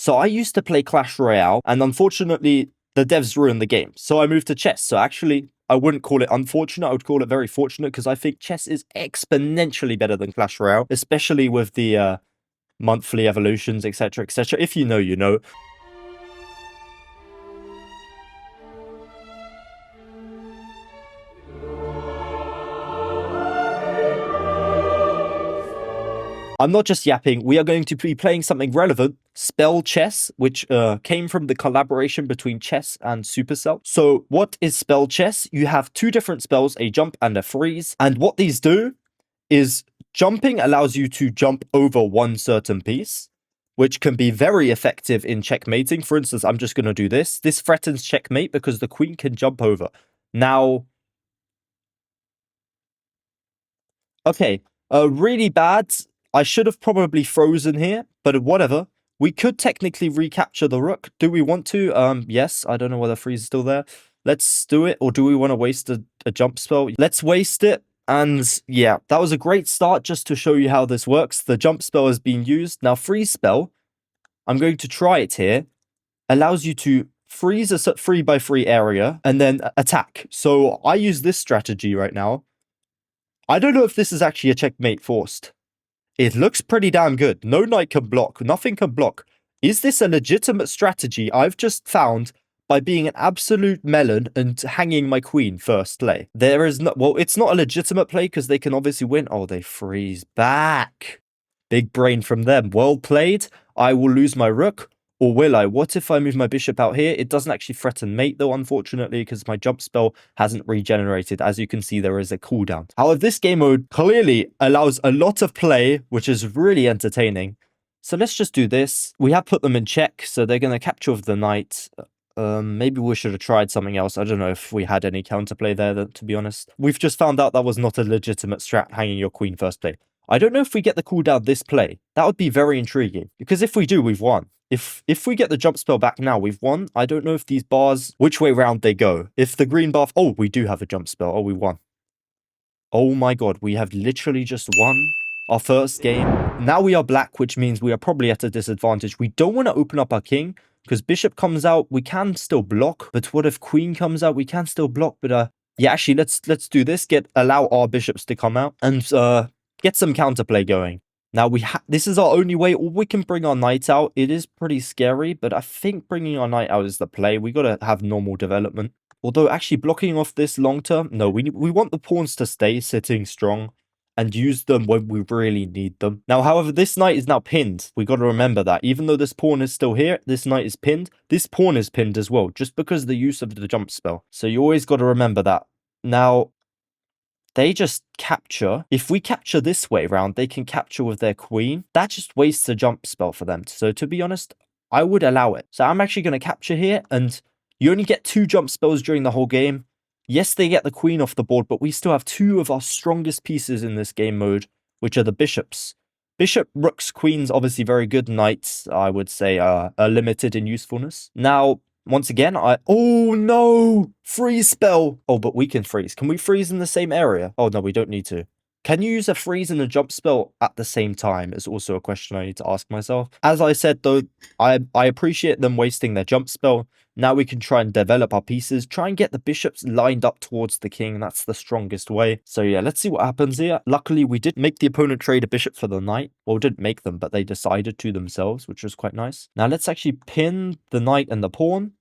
So I used to play Clash Royale, and unfortunately, the devs ruined the game. So I moved to chess. So actually, I wouldn't call it unfortunate. I would call it very fortunate because I think chess is exponentially better than Clash Royale, especially with the monthly evolutions, etc., etc. If you know, you know. I'm not just yapping. We are going to be playing something relevant, Spell Chess, which came from the collaboration between Chess and Supercell. So what is Spell Chess? You have two different spells, a jump and a freeze. And what these do is jumping allows you to jump over one certain piece, which can be very effective in checkmating. For instance, I'm just going to do this. This threatens checkmate because the queen can jump over. Now, okay, really bad. I should have probably frozen here, but whatever. We could technically recapture the rook. Do we want to? Yes. I don't know whether freeze is still there. Let's do it. Or do we want to waste a jump spell? Let's waste it. And yeah, that was a great start just to show you how this works. The jump spell is being used. Now, freeze spell, I'm going to try it here. Allows you to freeze a 3x3 area and then attack. So I use this strategy right now. I don't know if this is actually a checkmate forced. It looks pretty damn good. No knight can block. Nothing can block. Is this a legitimate strategy I've just found by being an absolute melon and hanging my queen first play? There is no... Well, it's not a legitimate play because they can obviously win. Oh, they freeze back. Big brain from them. Well played. I will lose my rook. Or will I? What if I move my bishop out here? It doesn't actually threaten mate, though, unfortunately, because my jump spell hasn't regenerated. As you can see, there is a cooldown. However, this game mode clearly allows a lot of play, which is really entertaining. So let's just do this. We have put them in check, so they're going to capture with the knight. Maybe we should have tried something else. I don't know if we had any counterplay there, to be honest. We've just found out that was not a legitimate strat, hanging your queen first play. I don't know if we get the cooldown this play. That would be very intriguing, because if we do, we've won. If we get the jump spell back now, we've won. I don't know if these bars, which way round they go. If the green bar... Oh, we do have a jump spell. Oh, we won. Oh my god, we have literally just won our first game. Now we are black, which means we are probably at a disadvantage. We don't want to open up our king, because bishop comes out. We can still block, but what if queen comes out? We can still block, but yeah, actually, let's do this. Allow our bishops to come out and get some counterplay going. Now, this is our only way, or we can bring our knight out. It is pretty scary, but I think bringing our knight out is the play. We got to have normal development. Although, actually, blocking off this long term, no, we want the pawns to stay sitting strong and use them when we really need them. Now, however, this knight is now pinned. We got to remember that. Even though this pawn is still here, this knight is pinned. This pawn is pinned as well, just because of the use of the jump spell. So you always got to remember that. Now... they just capture. If we capture this way round, they can capture with their queen. That just wastes a jump spell for them. So to be honest, I would allow it. So I'm actually going to capture here, and you only get 2 jump spells during the whole game. Yes, they get the queen off the board, but we still have 2 of our strongest pieces in this game mode, which are the bishops. Bishop, rooks, queens, obviously very good. Knights, I would say, are limited in usefulness. Now... once again, oh no! Freeze spell! Oh, but we can freeze. Can we freeze in the same area? Oh, no, we don't need to. Can you use a freeze and a jump spell at the same time? Is also a question I need to ask myself. As I said, though, I appreciate them wasting their jump spell. Now we can try and develop our pieces. Try and get the bishops lined up towards the king. That's the strongest way. So yeah, let's see what happens here. Luckily, we did make the opponent trade a bishop for the knight. Well, didn't make them, but they decided to themselves, which was quite nice. Now let's actually pin the knight and the pawn.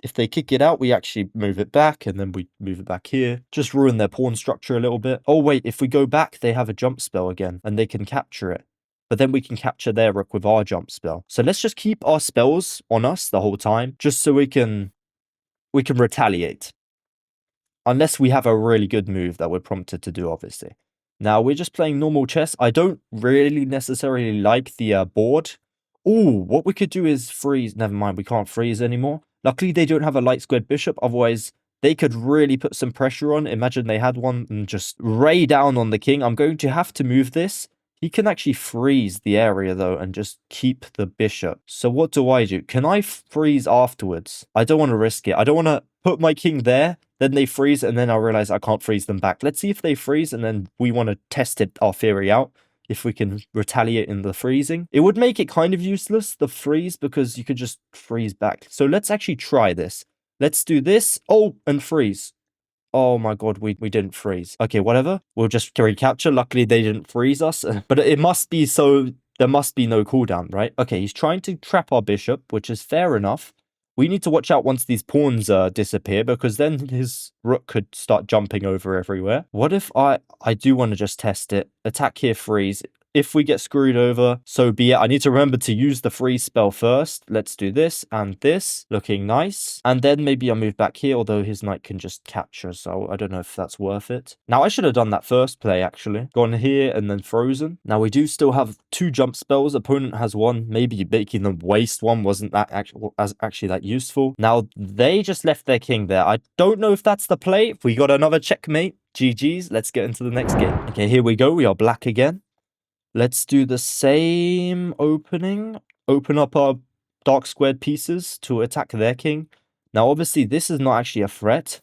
If they kick it out, we actually move it back, and then we move it back here. Just ruin their pawn structure a little bit. Oh, wait, if we go back, they have a jump spell again, and they can capture it. But then we can capture their rook with our jump spell. So let's just keep our spells on us the whole time, just so we can retaliate. Unless we have a really good move that we're prompted to do, obviously. Now, we're just playing normal chess. I don't really necessarily like the board. Oh, what we could do is freeze. Never mind, we can't freeze anymore. Luckily, they don't have a light squared bishop. Otherwise, they could really put some pressure on. Imagine they had one and just ray down on the king. I'm going to have to move this. He can actually freeze the area, though, and just keep the bishop. So what do? Can I freeze afterwards? I don't want to risk it. I don't want to put my king there, then they freeze, and then I realize I can't freeze them back. Let's see if they freeze, and then we want to test our theory out. if we can retaliate in the freezing. It would make it kind of useless, the freeze, because you could just freeze back. So let's actually try this. Let's do this. Oh, and freeze. Oh my god, we didn't freeze. Okay, whatever. We'll just recapture. Luckily, they didn't freeze us. But it must be so... There must be no cooldown, right? Okay, he's trying to trap our bishop, which is fair enough. We need to watch out once these pawns disappear, because then his rook could start jumping over everywhere. What if I do want to just test it? Attack here, freeze. If we get screwed over, so be it. I need to remember to use the freeze spell first. Let's do this and this. Looking nice. And then maybe I'll move back here, although his knight can just capture, so I don't know if that's worth it. Now, I should have done that first play, actually. Gone here and then frozen. Now, we do still have 2 jump spells. Opponent has 1. Maybe making them waste 1 wasn't that actually that useful. Now, they just left their king there. I don't know if that's the play. We got another checkmate. GG's. Let's get into the next game. Okay, here we go. We are black again. Let's do the same opening. Open up our dark squared pieces to attack their king. Now, obviously, this is not actually a threat.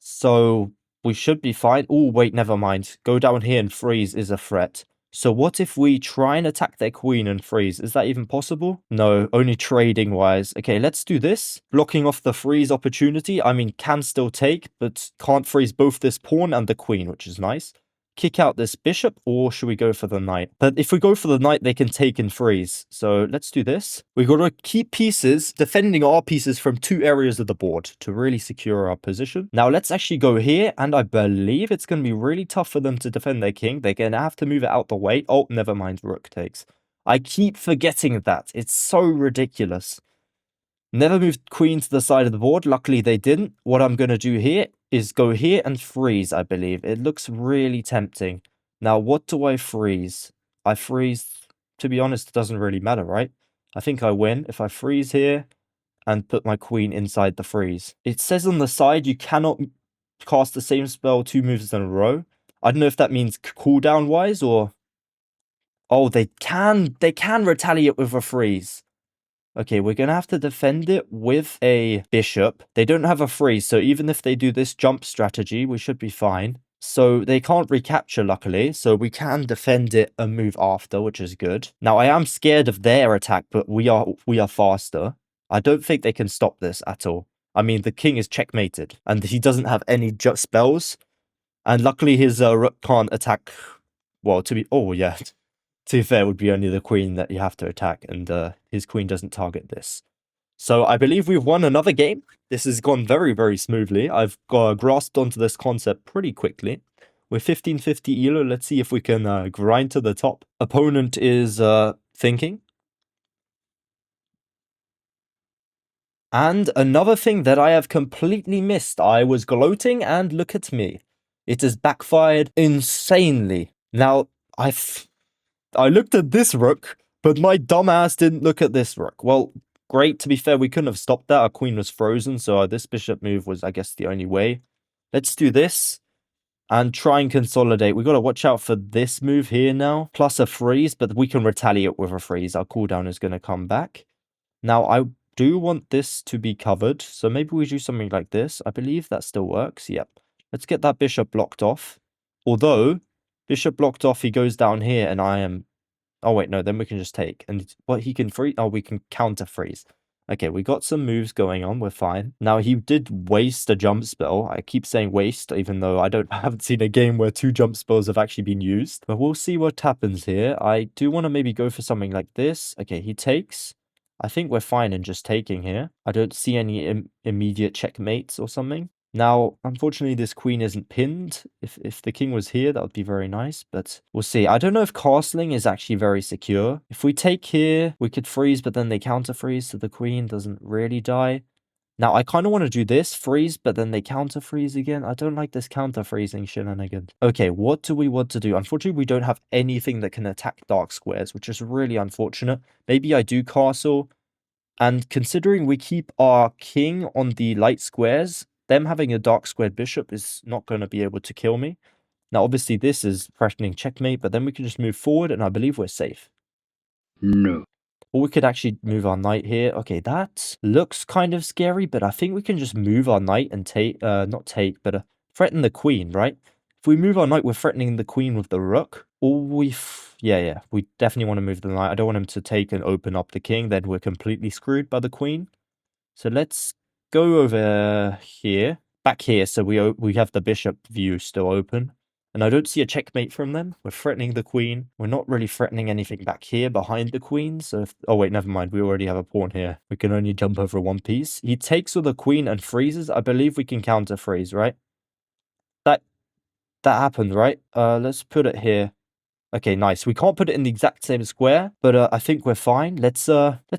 So, we should be fine. Oh, wait, never mind. Go down here and freeze is a threat. So, what if we try and attack their queen and freeze? Is that even possible? No, only trading-wise. Okay, let's do this. Blocking off the freeze opportunity. I mean, can still take, but can't freeze both this pawn and the queen, which is nice. Kick out this bishop, or should we go for the knight? But if we go for the knight, they can take and freeze. So let's do this. We've got to keep pieces, defending our pieces from 2 areas of the board to really secure our position. Now let's actually go here, and I believe it's going to be really tough for them to defend their king. They're going to have to move it out the way. Oh, never mind, rook takes. I keep forgetting that. It's so ridiculous. Never moved queen to the side of the board. Luckily, they didn't. What I'm going to do here is go here and freeze, I believe. It looks really tempting. Now, what do I freeze? I freeze, to be honest, it doesn't really matter, right? I think I win if I freeze here and put my queen inside the freeze. It says on the side you cannot cast the same spell 2 moves in a row. I don't know if that means cooldown-wise or... Oh, they can retaliate with a freeze. Okay, we're going to have to defend it with a bishop. They don't have a freeze, so even if they do this jump strategy, we should be fine. So they can't recapture, luckily, so we can defend it and move after, which is good. Now, I am scared of their attack, but we are faster. I don't think they can stop this at all. I mean, the king is checkmated, and he doesn't have any spells. And luckily, his rook can't attack... Well, to be... Oh, yeah. To be fair, it would be only the queen that you have to attack, and his queen doesn't target this. So I believe we've won another game. This has gone very, very smoothly. I've grasped onto this concept pretty quickly. We're 1550 elo. Let's see if we can grind to the top. Opponent is thinking. And another thing that I have completely missed. I was gloating, and look at me. It has backfired insanely. Now, I looked at this rook, but my dumbass didn't look at this rook. Well, great. To be fair, we couldn't have stopped that. Our queen was frozen, so this bishop move was, I guess, the only way. Let's do this and try and consolidate. We've got to watch out for this move here now, plus a freeze, but we can retaliate with a freeze. Our cooldown is going to come back. Now, I do want this to be covered, so maybe we do something like this. I believe that still works. Yep. Let's get that bishop blocked off. Although... Bishop blocked off, he goes down here, and I am... Oh, wait, no, then we can just take. And what he can freeze... Oh, we can counter freeze. Okay, we got some moves going on, we're fine. Now, he did waste a jump spell. I keep saying waste, even though I haven't seen a game where 2 jump spells have actually been used. But we'll see what happens here. I do want to maybe go for something like this. Okay, he takes. I think we're fine in just taking here. I don't see any immediate checkmates or something. Now, unfortunately, this queen isn't pinned. If the king was here, that would be very nice, but we'll see. I don't know if castling is actually very secure. If we take here, we could freeze, but then they counter freeze, so the queen doesn't really die. Now, I kind of want to do this, freeze, but then they counter freeze again. I don't like this counter freezing shenanigans. Okay, what do we want to do? Unfortunately, we don't have anything that can attack dark squares, which is really unfortunate. Maybe I do castle, and considering we keep our king on the light squares, them having a dark squared bishop is not going to be able to kill me. Now, obviously, this is threatening checkmate, but then we can just move forward, and I believe we're safe. No. Or we could actually move our knight here. Okay, that looks kind of scary, but I think we can just move our knight and take, not take, but threaten the queen, right? If we move our knight, we're threatening the queen with the rook. Or yeah, we definitely want to move the knight. I don't want him to take and open up the king. Then we're completely screwed by the queen. So let's go over here, back here. So we have the bishop view still open. And I don't see a checkmate from them. We're threatening the queen. We're not really threatening anything back here behind the queen. So oh wait, never mind. We already have a pawn here. We can only jump over one piece. He takes with the queen and freezes. I believe we can counter freeze, right? That happened, right? Let's put it here. Okay, nice. We can't put it in the exact same square, but I think we're fine. Let's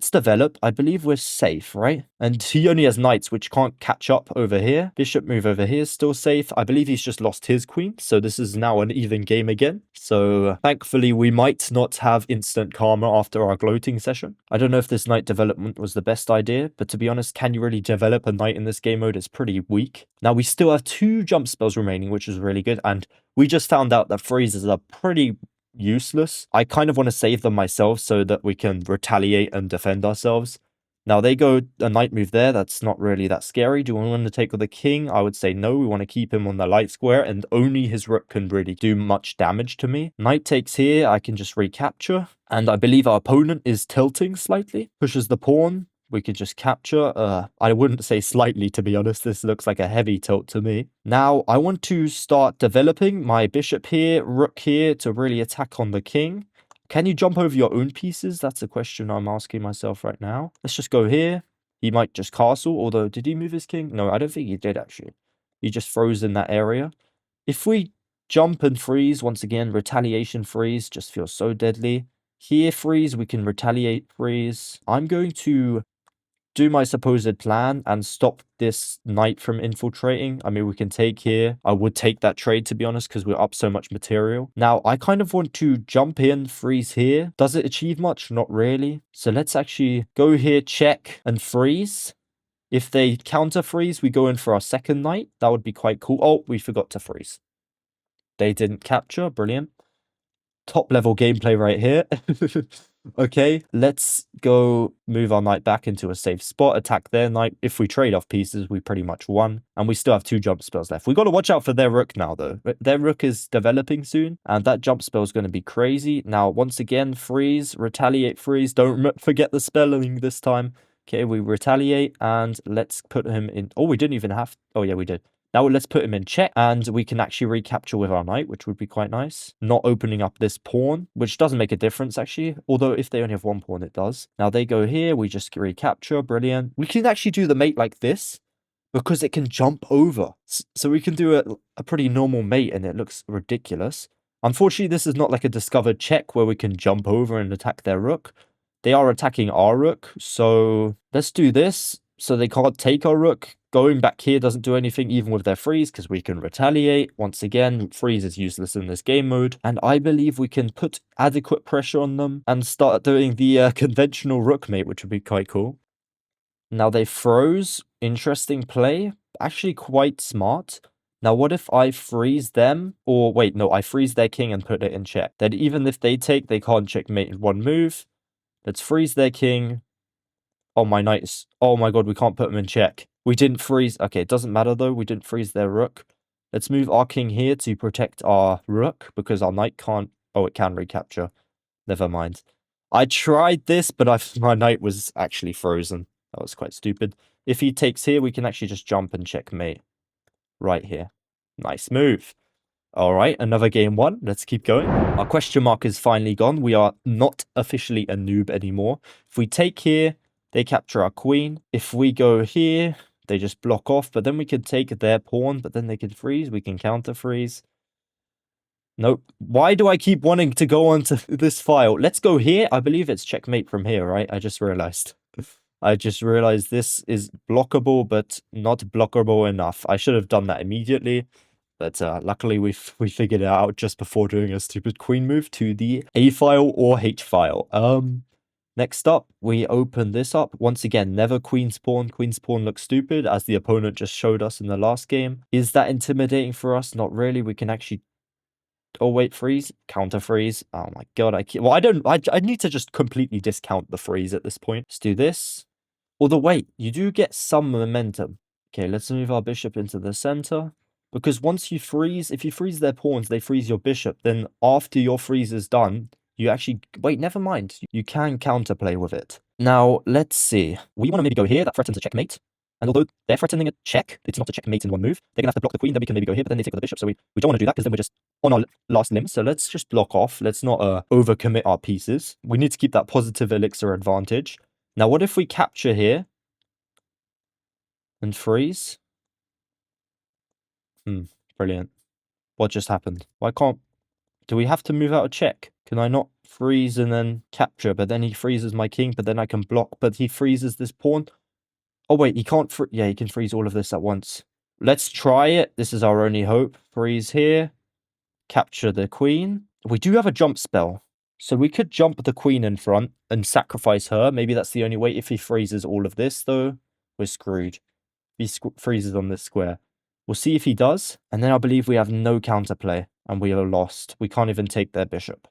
develop. I believe we're safe, right? And he only has knights, which can't catch up over here. Bishop move over here is still safe. I believe he's just lost his queen, so this is now an even game again. So thankfully, we might not have instant karma after our gloating session. I don't know if this knight development was the best idea, but to be honest, can you really develop a knight in this game mode? It's pretty weak. Now, we still have 2 jump spells remaining, which is really good, and we just found out that freezes are pretty useless. I kind of want to save them myself so that we can retaliate and defend ourselves. Now they go a knight move there. That's not really that scary. Do we want to take with the king? I would say no. We want to keep him on the light square, and only his rook can really do much damage to me. Knight takes here. I can just recapture. And I believe our opponent is tilting slightly. Pushes the pawn. We could just capture. I wouldn't say slightly, to be honest. This looks like a heavy tilt to me. Now, I want to start developing my bishop here, rook here to really attack on the king. Can you jump over your own pieces? That's a question I'm asking myself right now. Let's just go here. He might just castle, although did he move his king? No, I don't think he did, actually. He just froze in that area. If we jump and freeze, once again, retaliation freeze just feels so deadly. Here, freeze, we can retaliate freeze. I'm going to do my supposed plan and stop this knight from infiltrating. I mean, we can take here. I would take that trade, to be honest, because we're up so much material. Now, I kind of want to jump in, freeze here. Does it achieve much? Not really. So let's actually go here, check, and freeze. If they counter freeze, we go in for our second knight. That would be quite cool. Oh, we forgot to freeze. They didn't capture. Brilliant. Top level gameplay right here. Okay, let's go move our knight back into a safe spot, attack their knight. If we trade off pieces, we pretty much won. And we still have 2 jump spells left. We got to watch out for their rook now, though. Their rook is developing soon, and that jump spell is going to be crazy. Now, once again, freeze, retaliate, freeze. Don't forget the spelling this time. Okay, we retaliate, and let's put him in. Oh, we didn't even have. Oh, yeah, we did. Now let's put him in check, and we can actually recapture with our knight, which would be quite nice. Not opening up this pawn, which doesn't make a difference, actually. Although if they only have 1 pawn, it does. Now they go here, we just recapture. Brilliant. We can actually do the mate like this, because it can jump over. So we can do a pretty normal mate, and it looks ridiculous. Unfortunately, this is not like a discovered check where we can jump over and attack their rook. They are attacking our rook, so let's do this. So they can't take our rook. Going back here doesn't do anything, even with their freeze, because we can retaliate. Once again, freeze is useless in this game mode. And I believe we can put adequate pressure on them and start doing the conventional rook mate, which would be quite cool. Now they froze. Interesting play. Actually quite smart. Now, what if I freeze them? Or wait, no, I freeze their king and put it in check. Then even if they take, they can't checkmate in 1 move. Let's freeze their king. Oh, my knight is... Oh my god, we can't put them in check. We didn't freeze... Okay, it doesn't matter though. We didn't freeze their rook. Let's move our king here to protect our rook, because our knight can't... Oh, it can recapture. Never mind. I tried this, but my knight was actually frozen. That was quite stupid. If he takes here, we can actually just jump and checkmate. Right here. Nice move. All right, another game 1. Let's keep going. Our question mark is finally gone. We are not officially a noob anymore. If we take here... They capture our queen. If we go here, they just block off. But then we can take their pawn. But then they can freeze. We can counter freeze. Nope. Why do I keep wanting to go onto this file? Let's go here. I believe it's checkmate from here, right? I just realized. I just realized this is blockable, but not blockable enough. I should have done that immediately. But luckily, we figured it out just before doing a stupid queen move to the A file or H file. Next up, we open this up. Once again, never queen's pawn. Queen's pawn looks stupid, as the opponent just showed us in the last game. Is that intimidating for us? Not really. We can actually... Oh, wait, freeze. Counter freeze. Oh my god, Well, I need to just completely discount the freeze at this point. Let's do this. Although, wait, you do get some momentum. Okay, let's move our bishop into the center. Because once you freeze, if you freeze their pawns, they freeze your bishop. Then after your freeze is done, you actually... Wait, never mind. You can counterplay with it. Now, let's see. We want to maybe go here. That threatens a checkmate. And although they're threatening a check, it's not a checkmate in one move. They're going to have to block the queen, then we can maybe go here, but then they take with the bishop. So we don't want to do that because then we're just on our last limb. So let's just block off. Let's not overcommit our pieces. We need to keep that positive elixir advantage. Now, what if we capture here and freeze? Brilliant. What just happened? Why can't... Do we have to move out a check? Can I not freeze and then capture? But then he freezes my king, but then I can block, but he freezes this pawn. Oh, wait, he can't... Yeah, he can freeze all of this at once. Let's try it. This is our only hope. Freeze here. Capture the queen. We do have a jump spell. So we could jump the queen in front and sacrifice her. Maybe that's the only way. If he freezes all of this, though, we're screwed. If he freezes on this square. We'll see if he does. And then I believe we have no counterplay. And we are lost. We can't even take their bishop.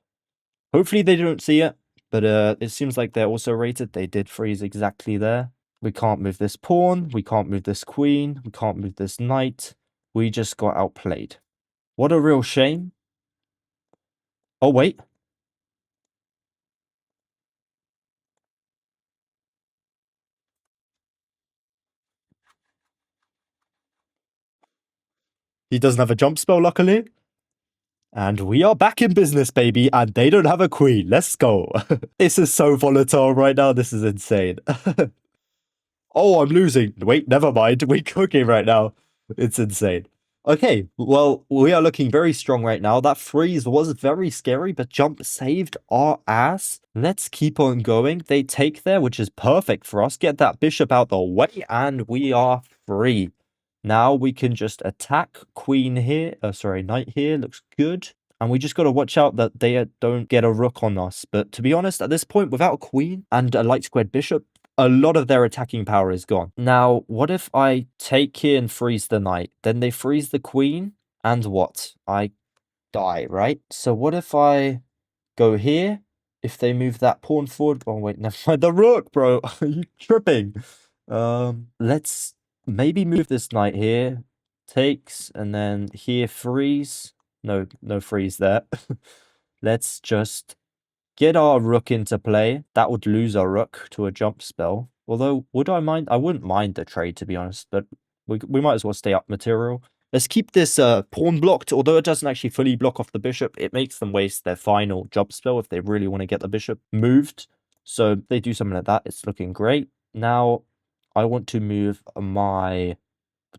Hopefully they don't see it. But it seems like they're also rated. They did freeze exactly there. We can't move this pawn. We can't move this queen. We can't move this knight. We just got outplayed. What a real shame. Oh, wait. He doesn't have a jump spell, luckily. And we are back in business, baby. And they don't have a queen. Let's go. This is so volatile right now. This is insane. Oh, I'm losing. Wait, never mind. We're cooking right now. It's insane. Okay, well, we are looking very strong right now. That freeze was very scary, but jump saved our ass. Let's keep on going. They take there, which is perfect for us. Get that bishop out the way, and we are free. Now we can just attack queen here. Sorry, knight here. Looks good. And we just got to watch out that they don't get a rook on us. But to be honest, at this point, without a queen and a light squared bishop, a lot of their attacking power is gone. Now, what if I take here and freeze the knight? Then they freeze the queen, and what? I die, right? So what if I go here? If they move that pawn forward... Oh, wait, never mind. The rook, bro. Are you tripping? Let's maybe move this knight here. Takes, and then here freeze. No freeze there. Let's just... get our rook into play. That would lose our rook to a jump spell. Although, would I mind? I wouldn't mind the trade, to be honest. But we might as well stay up material. Let's keep this pawn blocked. Although it doesn't actually fully block off the bishop, it makes them waste their final jump spell if they really want to get the bishop moved. So they do something like that. It's looking great. Now, I want to move my...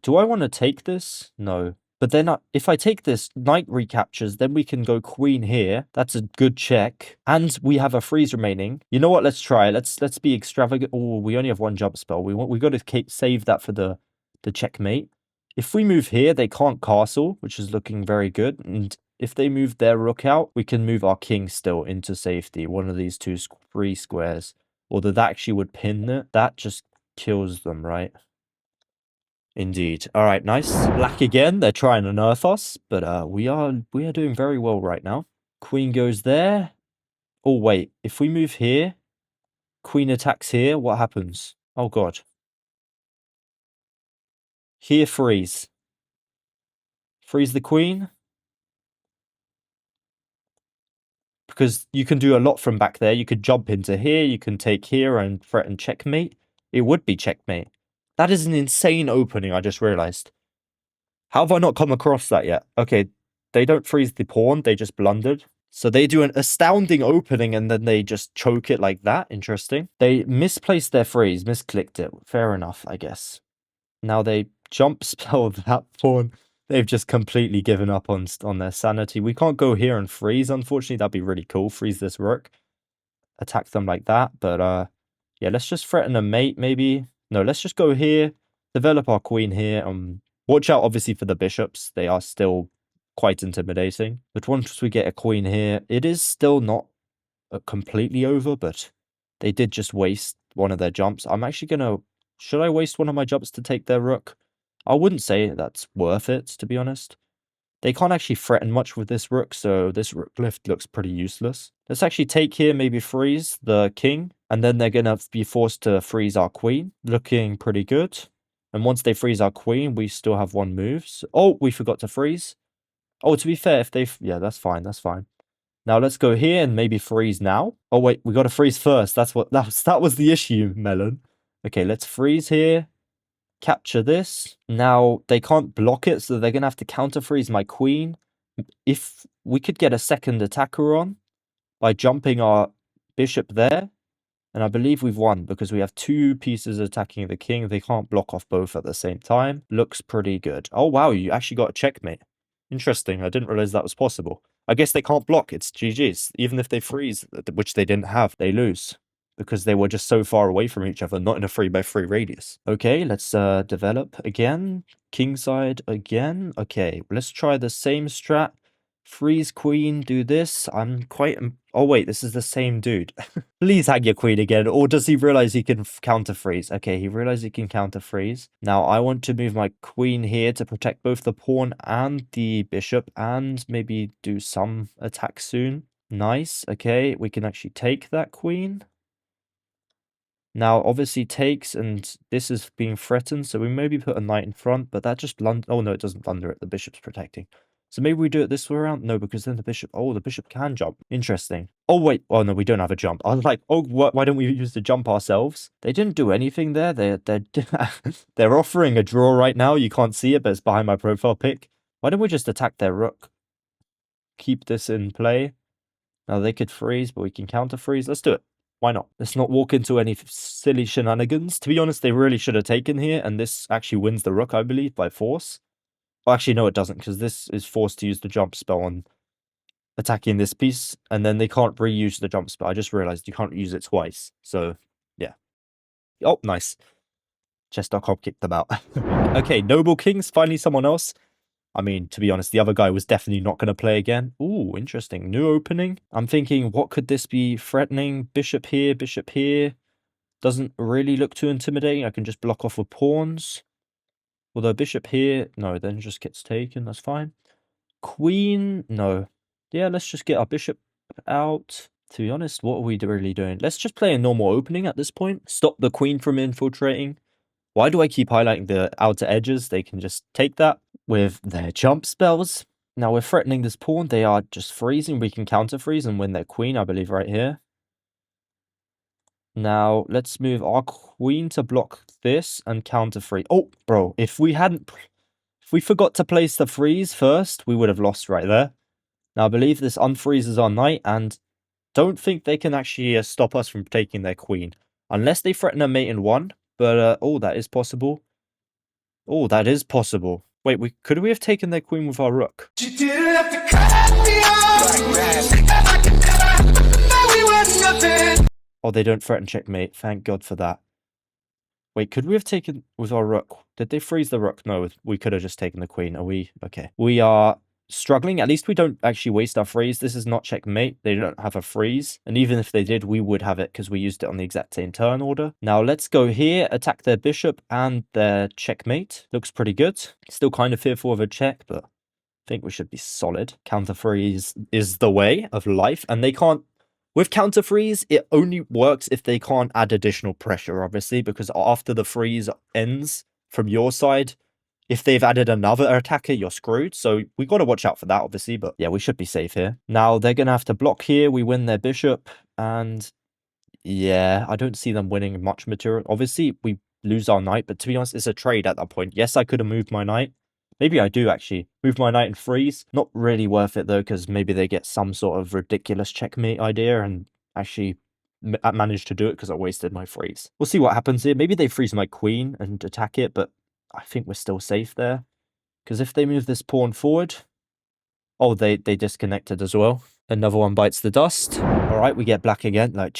Do I want to take this? No. But then if I take this, knight recaptures, then we can go queen here. That's a good check. And we have a freeze remaining. You know what? Let's try. Let's be extravagant. Oh, we only have one jump spell. We got to save that for the checkmate. If we move here, they can't castle, which is looking very good. And if they move their rook out, we can move our king still into safety. One of these three squares. Although that actually would pin it. That just kills them, right? Indeed. All right, nice. Black again. They're trying to nerf us, but we are doing very well right now. Queen goes there. Oh, wait. If we move here, queen attacks here, what happens? Oh, God. Here, freeze. Freeze the queen. Because you can do a lot from back there. You could jump into here. You can take here and threaten checkmate. It would be checkmate. That is an insane opening, I just realized. How have I not come across that yet? Okay, they don't freeze the pawn. They just blundered. So they do an astounding opening and then they just choke it like that. Interesting. They misplaced their freeze, misclicked it. Fair enough, I guess. Now they jump spell that pawn. They've just completely given up on their sanity. We can't go here and freeze, unfortunately. That'd be really cool. Freeze this rook. Attack them like that. But yeah, let's just threaten a mate maybe. No, let's just go here. Develop our queen here. Watch out, obviously, for the bishops. They are still quite intimidating. But once we get a queen here, it is still not completely over, but they did just waste one of their jumps. I'm actually going to... Should I waste one of my jumps to take their rook? I wouldn't say that's worth it, to be honest. They can't actually threaten much with this rook, so this rook lift looks pretty useless. Let's actually take here, maybe freeze the king, and then they're going to be forced to freeze our queen. Looking pretty good. And once they freeze our queen, we still have one move. So, oh, we forgot to freeze. Oh, to be fair, if they... Yeah, that's fine. That's fine. Now let's go here and maybe freeze now. Oh, wait. We got to freeze first. That was the issue, Melon. Okay, let's freeze here. Capture this. Now, they can't block it, so they're going to have to counter freeze my queen. If we could get a second attacker on by jumping our bishop there, and I believe we've won because we have two pieces attacking the king. They can't block off both at the same time. Looks pretty good. Oh, wow, you actually got a checkmate. Interesting. I didn't realize that was possible. I guess they can't block. It's GG's. Even if they freeze, which they didn't have, they lose. Because they were just so far away from each other, not in a 3x3 radius. Okay, let's develop again. Kingside again. Okay, let's try the same strat. Freeze queen, do this. I'm quite... Oh, wait, this is the same dude. Please hang your queen again. Or does he realize he can counter freeze? Okay, he realized he can counter freeze. Now, I want to move my queen here to protect both the pawn and the bishop. And maybe do some attack soon. Nice. Okay, we can actually take that queen. Now, obviously takes, and this is being threatened, so we maybe put a knight in front, but that just blunder... Oh, no, it doesn't blunder it. The bishop's protecting. So maybe we do it this way around? No, because then the bishop... Oh, the bishop can jump. Interesting. Oh, wait. Oh, no, we don't have a jump. I was like, oh, why don't we use the jump ourselves? They didn't do anything there. They're offering a draw right now. You can't see it, but it's behind my profile pic. Why don't we just attack their rook? Keep this in play. Now, they could freeze, but we can counter freeze. Let's do it. Why not? Let's not walk into any silly shenanigans. To be honest, they really should have taken here, and this actually wins the rook, I believe, by force. Well, actually, no, it doesn't, because this is forced to use the jump spell on attacking this piece, and then they can't reuse the jump spell. I just realized you can't use it twice. So, yeah. Oh, nice. Chess.com kicked them out. Okay, Noble Kings, finally someone else. I mean, to be honest, the other guy was definitely not going to play again. Ooh, interesting. New opening. I'm thinking, what could this be threatening? Bishop here, bishop here. Doesn't really look too intimidating. I can just block off with pawns. Although bishop here, no, then just gets taken. That's fine. Queen, no. Yeah, let's just get our bishop out. To be honest, what are we really doing? Let's just play a normal opening at this point. Stop the queen from infiltrating. Why do I keep highlighting the outer edges? They can just take that with their jump spells. Now we're threatening this pawn. They are just freezing. We can counter freeze and win their queen, I believe, right here. Now let's move our queen to block this and counter freeze. Oh, bro, if we forgot to place the freeze first, we would have lost right there. Now I believe this unfreezes our knight, and don't think they can actually stop us from taking their queen. Unless they threaten a mate in one. But, oh, that is possible. Oh, that is possible. Wait, could we have taken their queen with our rook? Oh, they don't threaten checkmate. Thank God for that. Wait, could we have taken with our rook? Did they freeze the rook? No, we could have just taken the queen. Are we? Okay. We are struggling. At least we don't actually waste our freeze. This is not checkmate. They don't have a freeze. And even if they did, we would have it because we used it on the exact same turn order. Now let's go here, attack their bishop and their checkmate. Looks pretty good. Still kind of fearful of a check, but I think we should be solid. Counter freeze is the way of life, and they can't... With counter freeze, it only works if they can't add additional pressure, obviously, because after the freeze ends from your side, if they've added another attacker, you're screwed. So we got to watch out for that, obviously. But yeah, we should be safe here. Now they're going to have to block here. We win their bishop. And yeah, I don't see them winning much material. Obviously, we lose our knight. But to be honest, it's a trade at that point. Yes, I could have moved my knight. Maybe I do, actually. Move my knight and freeze. Not really worth it, though, because maybe they get some sort of ridiculous checkmate idea and actually manage to do it because I wasted my freeze. We'll see what happens here. Maybe they freeze my queen and attack it, but I think we're still safe there. Because if they move this pawn forward... Oh, they disconnected as well. Another one bites the dust. All right, we get black again. Like,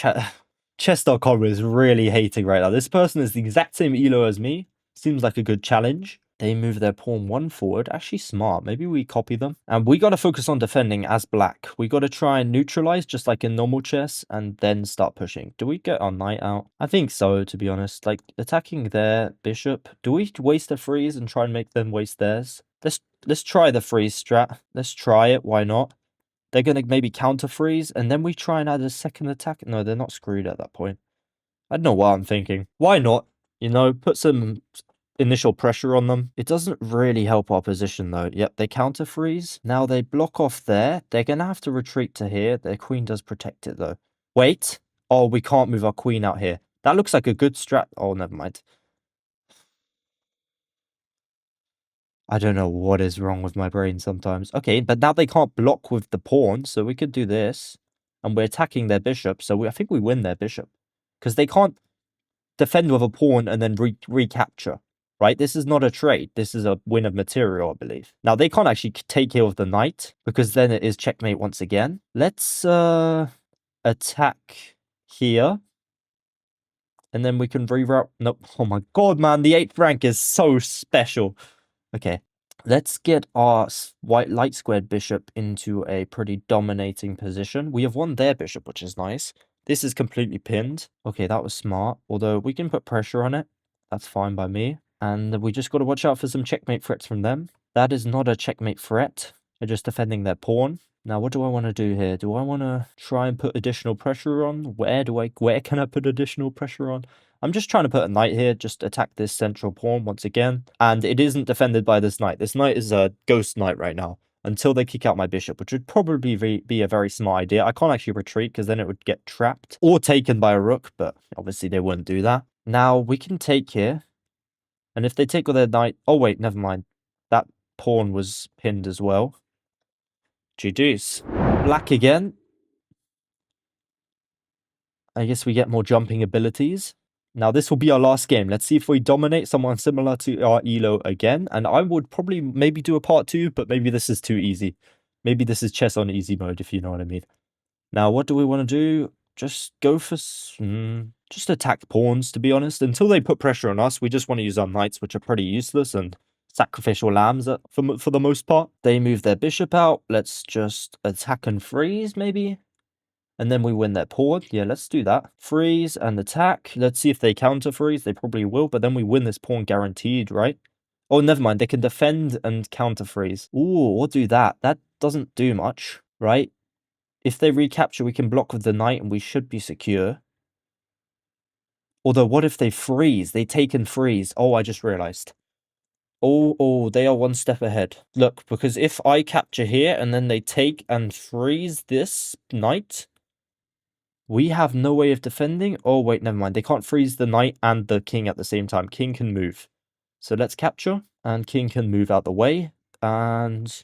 chess.com is really hating right now. This person is the exact same elo as me. Seems like a good challenge. They move their pawn one forward. Actually smart. Maybe we copy them. And we got to focus on defending as black. We got to try and neutralize just like in normal chess and then start pushing. Do we get our knight out? I think so, to be honest. Like attacking their bishop. Do we waste a freeze and try and make them waste theirs? Let's try the freeze strat. Let's try it. Why not? They're going to maybe counter freeze and then we try and add a second attack. No, they're not screwed at that point. I don't know what I'm thinking. Why not? You know, put some initial pressure on them. It doesn't really help our position though. Yep, they counter freeze. Now they block off there. They're going to have to retreat to here. Their queen does protect it though. Wait. Oh, we can't move our queen out here. That looks like a good strat. Oh, never mind. I don't know what is wrong with my brain sometimes. Okay, but now they can't block with the pawn, so we could do this. And we're attacking their bishop, so I think we win their bishop. Because they can't defend with a pawn and then recapture, right? This is not a trade. This is a win of material, I believe. Now, they can't actually take here with the knight, because then it is checkmate once again. Let's attack here. And then we can reroute. Nope. Oh my god, man. The 8th rank is so special. Okay. Let's get our white light squared bishop into a pretty dominating position. We have won their bishop, which is nice. This is completely pinned. Okay, that was smart. Although we can put pressure on it. That's fine by me. And we just got to watch out for some checkmate threats from them. That is not a checkmate threat. They're just defending their pawn. Now, what do I want to do here? Do I want to try and put additional pressure on? Where can I put additional pressure on? I'm just trying to put a knight here, just attack this central pawn once again. And it isn't defended by this knight. This knight is a ghost knight right now until they kick out my bishop, which would probably be a very smart idea. I can't actually retreat because then it would get trapped or taken by a rook, but obviously they wouldn't do that. Now, we can take here. And if they take with their knight... Oh, wait, never mind. That pawn was pinned as well. GG's. Black again. I guess we get more jumping abilities. Now, this will be our last game. Let's see if we dominate someone similar to our Elo again. And I would probably maybe do a part 2, but maybe this is too easy. Maybe this is chess on easy mode, if you know what I mean. Now, what do we want to do? Just go for... just attack pawns, to be honest. Until they put pressure on us, we just want to use our knights, which are pretty useless, and sacrificial lambs for the most part. They move their bishop out. Let's just attack and freeze, maybe. And then we win their pawn. Yeah, let's do that. Freeze and attack. Let's see if they counter freeze. They probably will, but then we win this pawn guaranteed, right? Oh, never mind. They can defend and counter freeze. Ooh, we'll do that. That doesn't do much, right? If they recapture, we can block with the knight and we should be secure. Although, what if they freeze? They take and freeze. Oh, I just realized. Oh, they are one step ahead. Look, because if I capture here and then they take and freeze this knight, we have no way of defending. Oh, wait, never mind. They can't freeze the knight and the king at the same time. King can move. So let's capture, and king can move out the way, and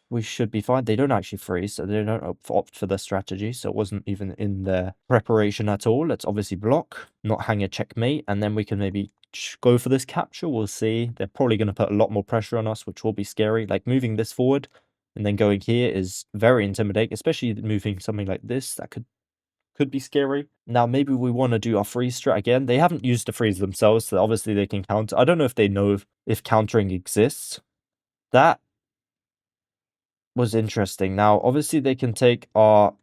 we should be fine. They don't actually freeze, so they don't opt for the strategy, so it wasn't even in their preparation at all. Let's obviously block, not hang a checkmate, and then we can maybe go for this capture. We'll see. They're probably going to put a lot more pressure on us, which will be scary. Like, moving this forward and then going here is very intimidating, especially moving something like this. That could be scary. Now, maybe we want to do our freeze strat again. They haven't used the freeze themselves, so obviously they can counter. I don't know if they know if countering exists. That was interesting. Now, obviously they can take our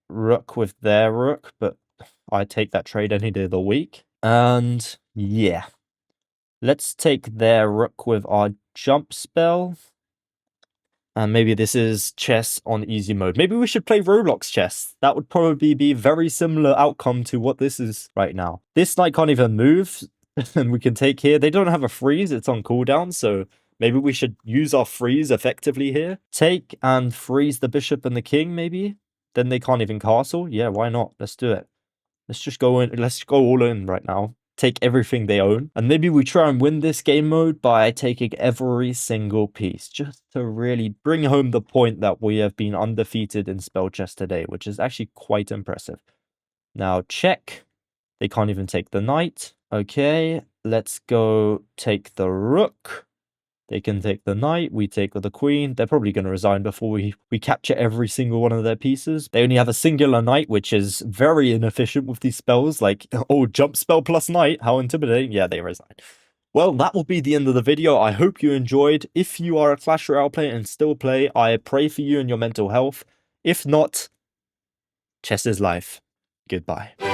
rook with their rook, but I take that trade any day of the week. And yeah, let's take their rook with our jump spell. And maybe this is chess on easy mode. Maybe we should play Roblox chess. That would probably be very similar outcome to what this is right now. This knight can't even move, and we can take here. They don't have a freeze. It's on cooldown, so maybe we should use our freeze effectively here. Take and freeze the bishop and the king, maybe. Then they can't even castle. Yeah, why not? Let's do it. Let's just go in. Let's go all in right now. Take everything they own. And maybe we try and win this game mode by taking every single piece, just to really bring home the point that we have been undefeated in spell chess today, which is actually quite impressive. Now, check. They can't even take the knight. Okay, let's go take the rook. They can take the knight, we take the queen. They're probably going to resign before we capture every single one of their pieces. They only have a singular knight, which is very inefficient with these spells. Like, oh, jump spell plus knight, how intimidating. Yeah, they resign. Well, that will be the end of the video. I hope you enjoyed. If you are a Clash Royale player and still play, I pray for you and your mental health. If not, chess is life. Goodbye.